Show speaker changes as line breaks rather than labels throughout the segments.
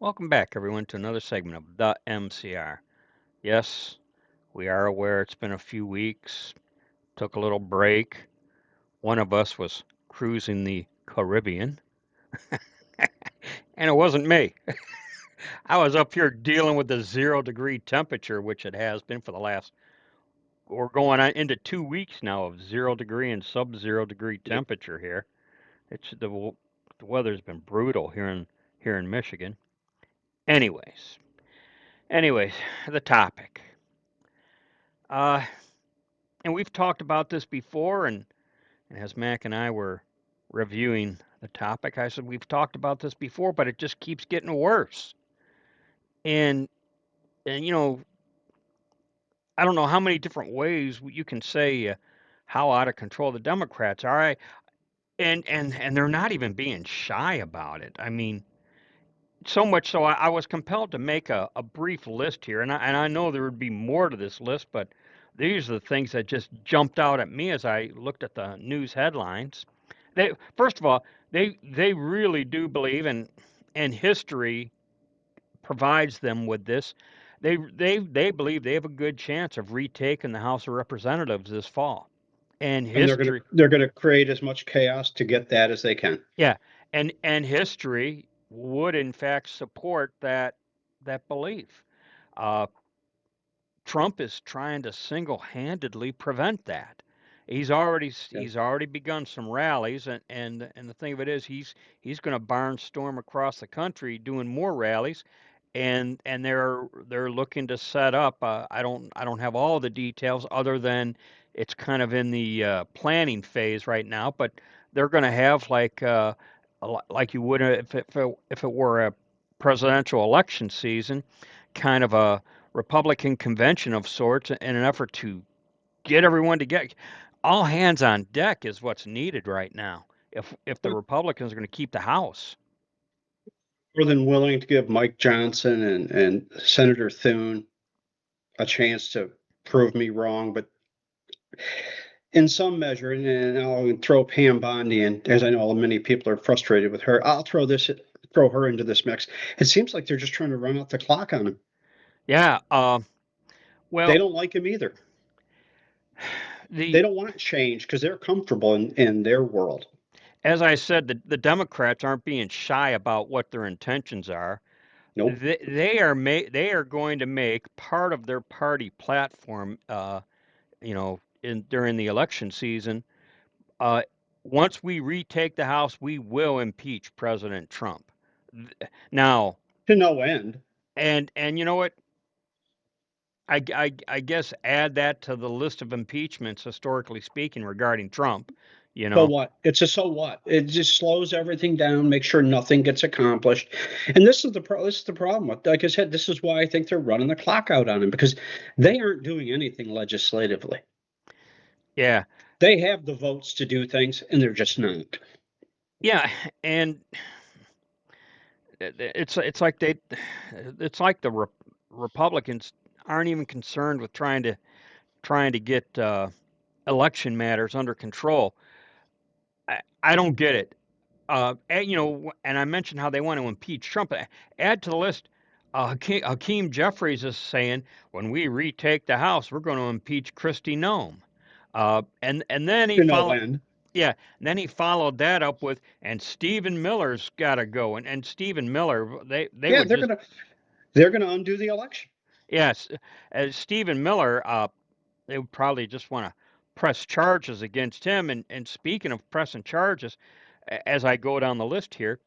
Welcome back, everyone, to another segment of the MCR. Yes, we are aware it's been a few weeks, took a little break. One of us was cruising the Caribbean, and it wasn't me. I was up here dealing with the 0 degree temperature, which it has been for the last, we're going on into 2 weeks now of 0 degree and sub-0 degree
Yep.
temperature here. It's the weather's been brutal here in Michigan. Anyways, anyways, the topic. Uh, and we've talked about this before, and as Mac and I were reviewing the topic, I said we've talked about this before, but it just keeps getting worse. And and I don't know how many different ways you can say how out of control the Democrats are. And they're not even being shy about it. I mean, so much so I was compelled to make a brief list here, and I know there would be more to this list, but these are the things that just jumped out at me as I looked at the news headlines. They first of all, they really do believe, and history provides them with this. They believe they have a good chance of retaking the House of Representatives this fall. And
And they're gonna
history,
they're gonna create as much chaos to get that as they can.
yeah, and history would in fact support that belief. Uh, Trump is trying to single-handedly prevent that.
Yeah.
He's already begun some rallies, and the thing of it is he's going to barnstorm across the country doing more rallies, and they're looking to set up. I don't have all the details other than it's kind of in the planning phase right now, but they're going to have like you would if it were a presidential election season, kind of a Republican convention of sorts in an effort to get everyone together. All hands on deck is what's needed right now if the
Well,
Republicans are going to keep the House.
more than willing to give Mike Johnson and Senator Thune a chance to prove me wrong, but in some measure, and I'll throw Pam Bondi in, as I know many people are frustrated with her. I'll throw her into this mix. It seems like they're just trying to run out the clock on him.
Yeah.
They
Well,
don't like him either. They
the
don't want change because they're comfortable in their world.
as I said, the Democrats aren't being shy about what their intentions are.
Nope.
They are going to make part of their party platform, in during the election season. Uh, Once we retake the House, we will impeach President Trump. Now,
To no end.
and you know what? I guess add that to the list of impeachments, historically speaking, regarding Trump. You
So
know,
what? It's a so what? It just slows everything down, makes sure nothing gets accomplished. And this is the problem. Like I said, this is why I think they're running the clock out on him because they aren't doing anything legislatively.
yeah,
They have the votes to do things, and they're just not.
yeah, and it's like it's like the Republicans aren't even concerned with trying to get election matters under control. I don't get it. And I mentioned how they want to impeach Trump. Add to the list, Hakeem Jeffries is saying when we retake the House, we're going to impeach Kristi Noem. And then he
To no
followed,
end.
yeah, and then he followed that up with, and Stephen Miller's got to go. And Stephen Miller, they
Yeah,
would just,
they're gonna undo the election.
yes, as Stephen Miller, they would probably just want to press charges against him. And speaking of pressing charges, as I go down the list here,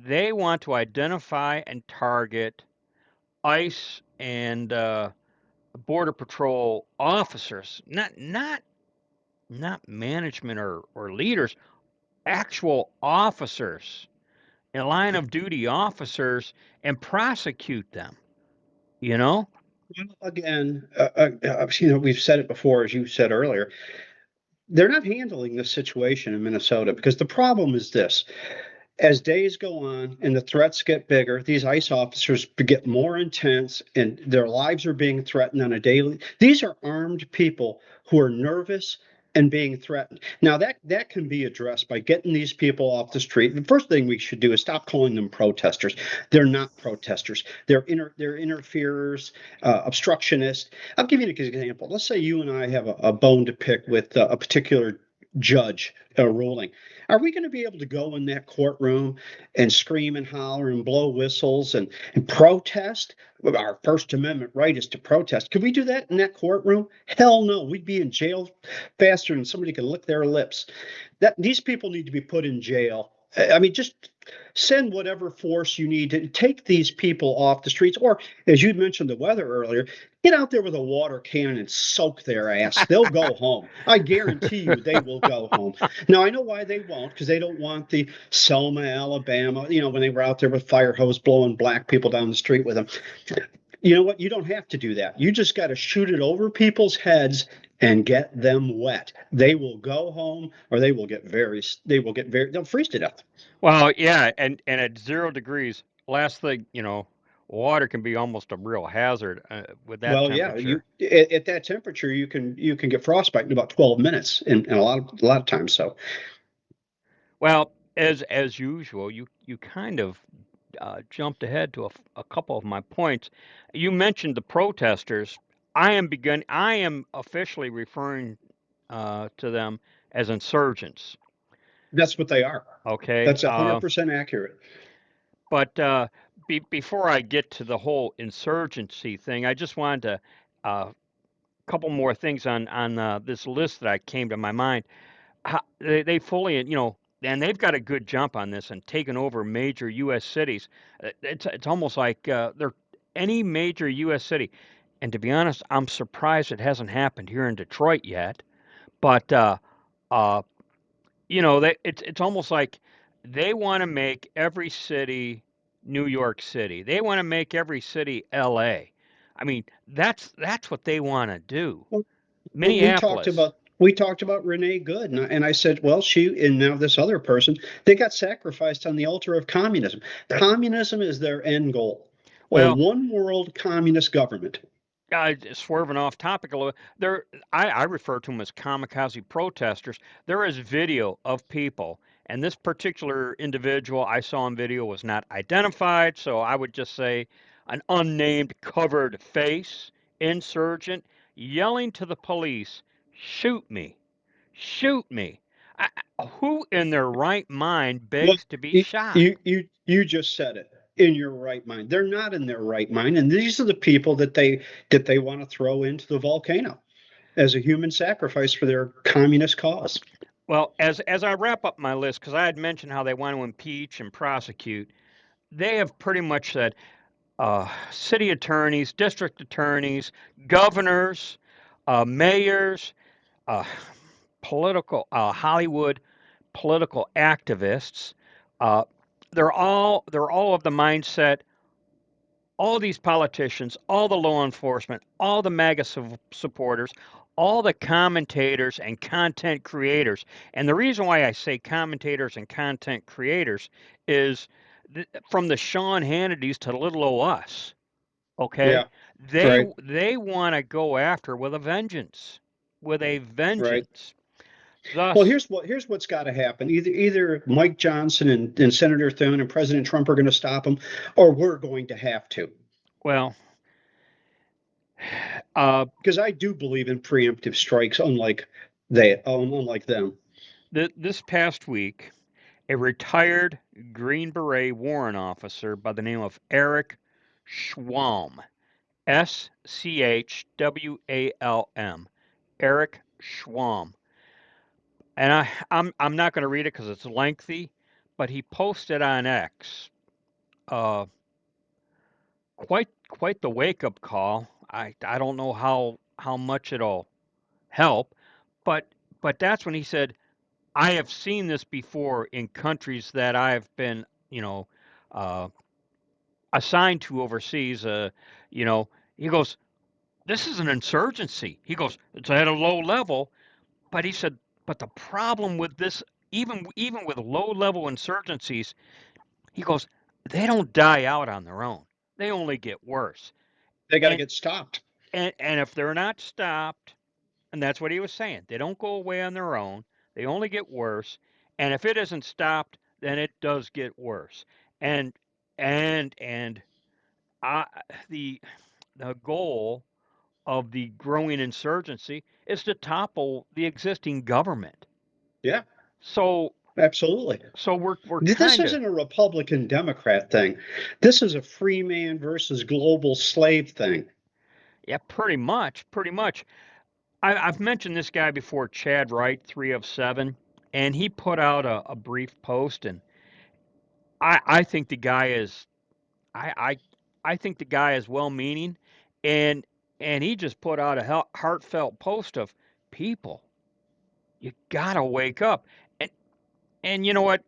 they want to identify and target ICE and Border Patrol officers, not management or leaders, actual officers, line of duty officers, and prosecute them. You know?
Well, again, we've said it before, as you said earlier. They're not handling this situation in Minnesota because the problem is this: as days go on and the threats get bigger, these ICE officers get more intense and their lives are being threatened on a daily. These are armed people who are nervous and being threatened. Now that can be addressed by getting these people off the street. The first thing we should do is stop calling them protesters. They're not protesters. They're interferers, obstructionists. I'll give you an example. Let's say you and I have a bone to pick with a particular judge ruling. Are we going to be able to go in that courtroom and scream and holler and blow whistles and protest? Our First Amendment right is to protest. Could we do that in that courtroom? Hell no. We'd be in jail faster than somebody could lick their lips. These people need to be put in jail. I mean, just send whatever force you need to take these people off the streets. Or, as you mentioned the weather earlier, get out there with a water cannon and soak their ass. They'll go home. I guarantee you they will go home. Now, I know why they won't, because they don't want the Selma, Alabama, when they were out there with fire hose blowing black people down the street with them. You know what? You don't have to do that. You just got to shoot it over people's heads and get them wet. They will go home, or they'll freeze to death.
Well, yeah, and at 0 degrees, last thing water can be almost a real hazard with that
Well, yeah,
temperature.
at that temperature you can get frostbite in about 12 minutes in a lot of times. So
Well, as usual, you kind of jumped ahead to a couple of my points. You mentioned the protesters. I am officially referring to them as insurgents.
that's what they are.
Okay.
That's 100% accurate.
But before I get to the whole insurgency thing, I just wanted to couple more things on this list that I came to my mind. They fully, and they've got a good jump on this and taken over major U.S. cities. It's almost like they're any major U.S. city. And to be honest, I'm surprised it hasn't happened here in Detroit yet. But uh, it's almost like they want to make every city New York City. They want to make every city L.A. I mean, that's what they want to do.
Well,
Minneapolis.
we talked about Renee Good, and I said, well, she and now this other person, they got sacrificed on the altar of communism. Communism is their end goal. A
Well,
one world communist government.
swerving off topic a little, I refer to them as kamikaze protesters. There is video of people, and this particular individual I saw in video was not identified, so I would just say an unnamed covered face insurgent yelling to the police, "Shoot me! Shoot me!" Who in their right mind
Well,
begs to be shot?
you just said it. In your right mind. They're not in their right mind, and these are the people that they want to throw into the volcano as a human sacrifice for their communist cause.
Well, as I wrap up my list, because I had mentioned how they want to impeach and prosecute, they have pretty much said city attorneys, district attorneys, governors, mayors, uh, political Hollywood political activists. Uh, they're all of the mindset. All these politicians, all the law enforcement, all the MAGA supporters, all the commentators and content creators. And the reason why I say commentators and content creators is from the Sean Hannitys to the little o us. Okay,
Yeah,
they
right,
they want to go after with a vengeance, with a
right.
vengeance.
Well,
Thus,
here's what's got to happen. Either Mike Johnson and Senator Thune and President Trump are going to stop them, or we're going to have to.
well, uh,
Because I do believe in preemptive strikes, unlike them.
this past week, a retired Green Beret warrant officer by the name of Eric Schwalm, Schwalm, Eric Schwalm. And I'm not going to read it because it's lengthy, but he posted on X uh, quite the wake up call. I don't know how much it'll help, but that's when he said, I have seen this before in countries that I've been uh, assigned to overseas. You know, he goes, this is an insurgency. He goes, it's at a low level, but he said, but the problem with this, even with low level insurgencies, he goes, they don't die out on their own. They only get worse.
They got to
And
get stopped.
and if they're not stopped, And that's what he was saying. They don't go away on their own. They only get worse. And if it isn't stopped, then it does get worse. And and I, the the goal of the growing insurgency is to topple the existing government.
Yeah,
So
absolutely.
we're
This
kind of,
isn't a Republican Democrat thing. This is a free man versus global slave thing.
yeah, pretty much. I've mentioned this guy before, Chad Wright, 3 of 7, and he put out a brief post, and I think the guy is I I think the guy is well-meaning, and he just put out a heartfelt post of, people, you gotta wake up, and you know what?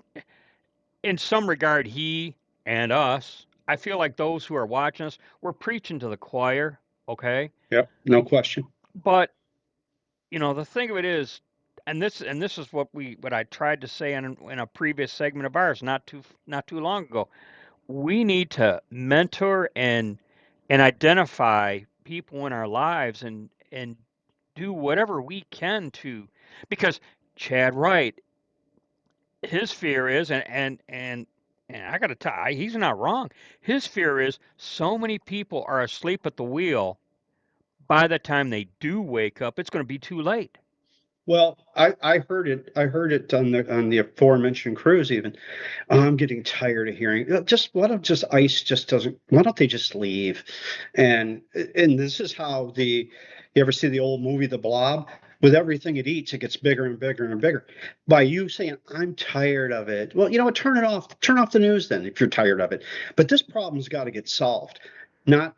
In some regard, he and us, I feel like those who are watching us, we're preaching to the choir, okay?
Yep, no question.
But the thing of it is, and this is what I tried to say in a previous segment of ours, not too long ago. We need to mentor and identify people in our lives and do whatever we can to, because Chad Wright, his fear is, and I got to tell you, he's not wrong. His fear is so many people are asleep at the wheel. By the time they do wake up, it's going to be too late.
Well, I heard it. I heard it on the aforementioned cruise. Even I'm getting tired of hearing. Just why don't just ICE just doesn't? Why don't they just leave? And this is how the. You ever see the old movie The Blob? With everything it eats, it gets bigger and bigger and bigger. By you saying I'm tired of it, well, you know what? Turn it off. Turn off the news then if you're tired of it. But this problem's got to get solved. Not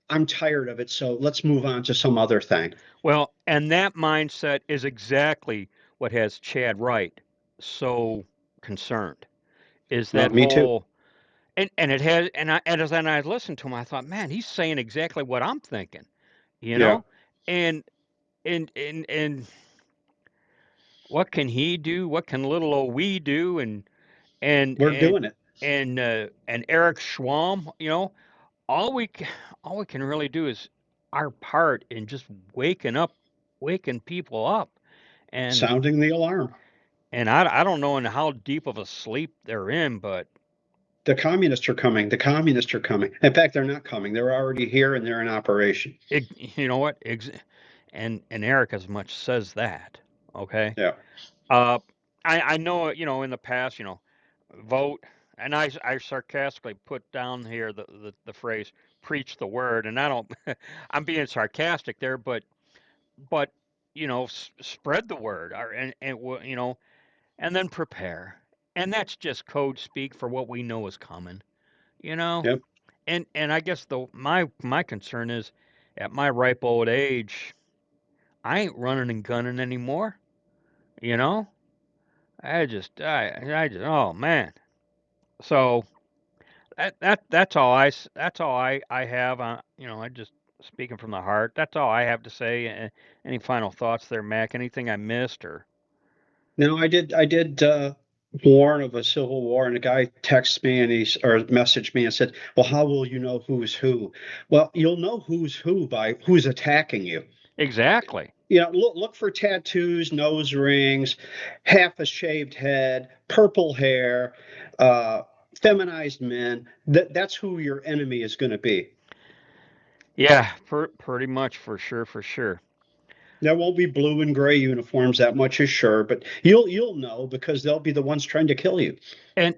I'm tired of it, so let's move on to some other thing.
Well, and that mindset is exactly what has Chad Wright so concerned. Is that
Me too.
whole, and it has, and as I listened to him, I thought, man, he's saying exactly what I'm thinking, you
Yeah,
know, and and what can he do? What can little old we do? And
we're
and
doing it.
and Eric Schwalm, all we all we can really do is our part in just waking people up, and
Sounding the alarm.
I don't know in how deep of a sleep they're in, but
The communists are coming. The communists are coming. In fact, they're not coming. They're already here and they're in operation.
you know what? And Eric as much says that. Okay.
Yeah.
Uh, I know, in the past, vote, and I sarcastically put down here the phrase "preach the word," and I don't. I'm being sarcastic there, but spread the word, and then prepare, and that's just code speak for what we know is coming. You know,
Yep.
and I guess my concern is, at my ripe old age, I ain't running and gunning anymore. You know, I just, oh man. So that's all I have. I just, speaking from the heart. That's all I have to say. Any final thoughts there, Mac? Anything I missed or?
No, I did warn of a civil war, and a guy texted me and or messaged me and said, "Well, how will you know who's who?" Well, you'll know who's who by who's attacking you.
Exactly.
Look for tattoos, nose rings, half a shaved head, purple hair, uh, feminized men. That's who your enemy is going to be.
Yeah, pretty much, for sure, for sure.
There won't be blue and gray uniforms, that much is sure, but you'll know because they'll be the ones trying to kill you.
And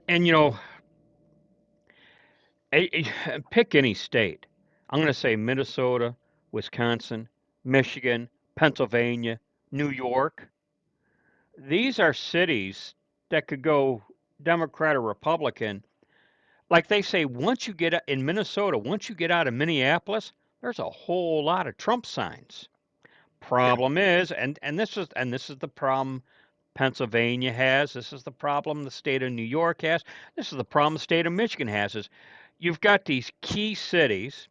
pick any state. I'm going to say Minnesota, Wisconsin, Michigan, Pennsylvania, New York. These are cities that could go Democrat or Republican. Like they say, once you get in Minnesota, once you get out of Minneapolis, there's a whole lot of Trump signs.
Yeah.
Problem is, and this is the problem Pennsylvania has. This is the problem the state of New York has. This is the problem the state of Michigan has. Is you've got these key cities,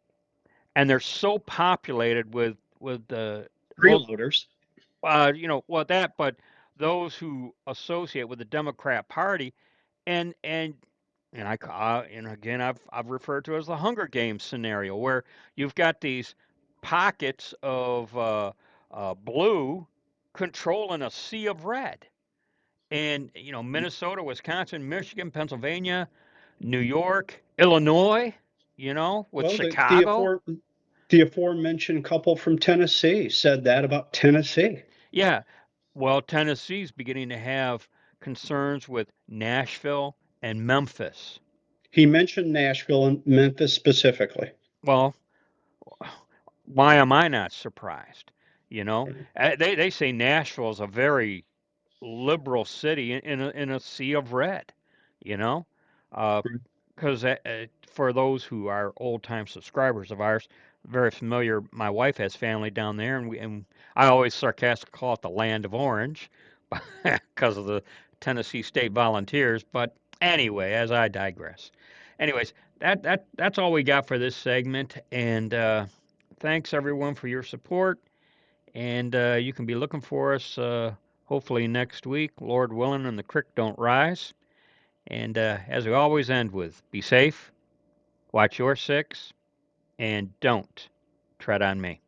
and they're so populated with the well,
Freeloaders.
well, that, but those who associate with the Democrat Party, and and again, I've referred to it as the Hunger Games scenario, where you've got these pockets of blue controlling a sea of red. And, Minnesota, Wisconsin, Michigan, Pennsylvania, New York, Illinois, with
Well,
Chicago.
the aforementioned couple from Tennessee said that about Tennessee.
Yeah, well, Tennessee's beginning to have concerns with Nashville and Memphis.
He mentioned Nashville and Memphis specifically.
Well, why am I not surprised? You know, they say Nashville is a very liberal city in a sea of red. You know, because for those who are old time subscribers of ours, very familiar. My wife has family down there, and I always sarcastically call it the land of orange because of the Tennessee State Volunteers. But anyway, as I digress. Anyways, that's all we got for this segment, and thanks everyone for your support. And you can be looking for us hopefully next week, Lord willing, and the creek don't rise. And as we always end with, be safe, watch your six, and don't tread on me.